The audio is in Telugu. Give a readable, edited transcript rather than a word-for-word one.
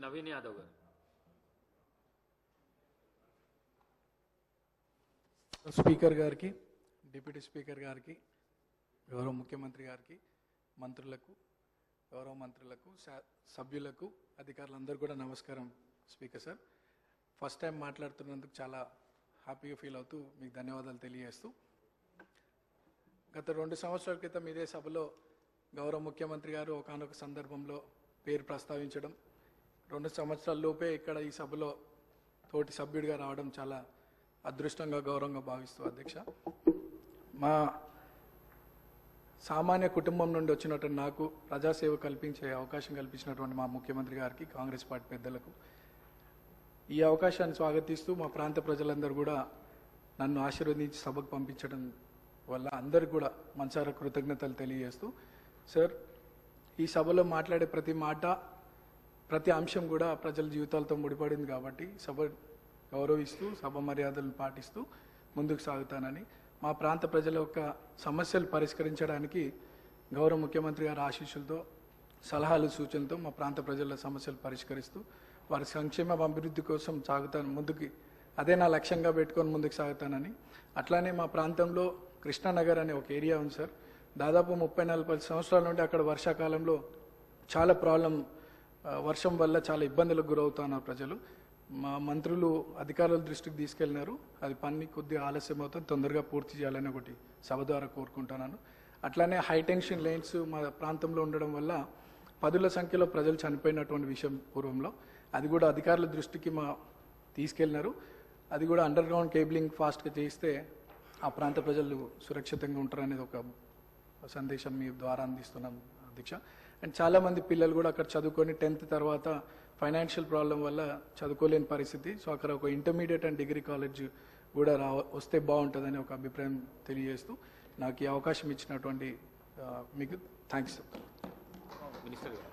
నవీన్ యాదవ్ గారు. స్పీకర్ గారికి, డిప్యూటీ స్పీకర్ గారికి, గౌరవ ముఖ్యమంత్రి గారికి, మంత్రులకు, గౌరవ మంత్రులకు, సభ్యులకు, అధికారులందరూ కూడా నమస్కారం. స్పీకర్ సార్, ఫస్ట్ టైం మాట్లాడుతున్నందుకు చాలా హ్యాపీగా ఫీల్ అవుతూ మీకు ధన్యవాదాలు తెలియజేస్తూ, గత 2 సంవత్సరాల క్రితం ఇదే సభలో గౌరవ ముఖ్యమంత్రి గారు ఒకానొక సందర్భంలో పేరు ప్రస్తావించడం, 2 సంవత్సరాల లోపే ఇక్కడ ఈ సభలో తోటి సభ్యుడిగా రావడం చాలా అదృష్టంగా, గౌరవంగా భావిస్తూ అధ్యక్ష, మా సామాన్య కుటుంబం నుండి వచ్చినటువంటి నాకు ప్రజాసేవ కల్పించే అవకాశం కల్పించినటువంటి మా ముఖ్యమంత్రి గారికి, కాంగ్రెస్ పార్టీ పెద్దలకు ఈ అవకాశాన్ని స్వాగతిస్తూ, మా ప్రాంత ప్రజలందరూ కూడా నన్ను ఆశీర్వదించి సభకు పంపించడం వల్ల అందరికి కూడా మనసారా కృతజ్ఞతలు తెలియజేస్తూ, సార్ ఈ సభలో మాట్లాడే ప్రతి మాట, ప్రతి అంశం కూడా ప్రజల జీవితాలతో ముడిపడింది కాబట్టి సభ గౌరవిస్తూ, సభ మర్యాదలను పాటిస్తూ ముందుకు సాగుతానని, మా ప్రాంత ప్రజల యొక్క సమస్యలు పరిష్కరించడానికి గౌరవ ముఖ్యమంత్రి గారి ఆశీస్సులతో, సలహాలు, సూచనలతో మా ప్రాంత ప్రజల సమస్యలు పరిష్కరిస్తూ వారి సంక్షేమ అభివృద్ధి కోసం సాగుతాను ముందుకి, అదే నా లక్ష్యంగా పెట్టుకొని ముందుకు సాగుతానని. అట్లానే మా ప్రాంతంలో కృష్ణానగర్ అనే ఒక ఏరియా ఉంది సార్, దాదాపు 30-40 సంవత్సరాల నుండి అక్కడ వర్షాకాలంలో చాలా వర్షం వల్ల చాలా ఇబ్బందులకు గురవుతున్నారు ప్రజలు. మా మంత్రులు, అధికారుల దృష్టికి తీసుకెళ్ళినారు, అది పని కొద్దిగా ఆలస్యం అవుతుంది, తొందరగా పూర్తి చేయాలని ఒకటి సభ ద్వారా కోరుకుంటున్నాను. అట్లానే హైటెన్షన్ లైన్స్ మా ప్రాంతంలో ఉండడం వల్ల 10ల సంఖ్యలో ప్రజలు చనిపోయినటువంటి విషయం పూర్వంలో, అది కూడా అధికారుల దృష్టికి తీసుకెళ్ళినారు. అది కూడా అండర్ గ్రౌండ్ కేబులింగ్ ఫాస్ట్గా చేయిస్తే ఆ ప్రాంత ప్రజలు సురక్షితంగా ఉంటారనేది ఒక సందేశం మీ ద్వారా అందిస్తున్నాం అధ్యక్ష. అండ్ చాలామంది పిల్లలు కూడా అక్కడ చదువుకొని 10th తర్వాత ఫైనాన్షియల్ ప్రాబ్లం వల్ల చదువుకోలేని పరిస్థితి. సో అక్కడ ఒక ఇంటర్మీడియట్ అండ్ డిగ్రీ కాలేజ్ కూడా వస్తే బాగుంటుందని ఒక అభిప్రాయం తెలియజేస్తూ, నాకు ఈ అవకాశం ఇచ్చినటువంటి మీకు థ్యాంక్స్. మినిస్టర్ గారు.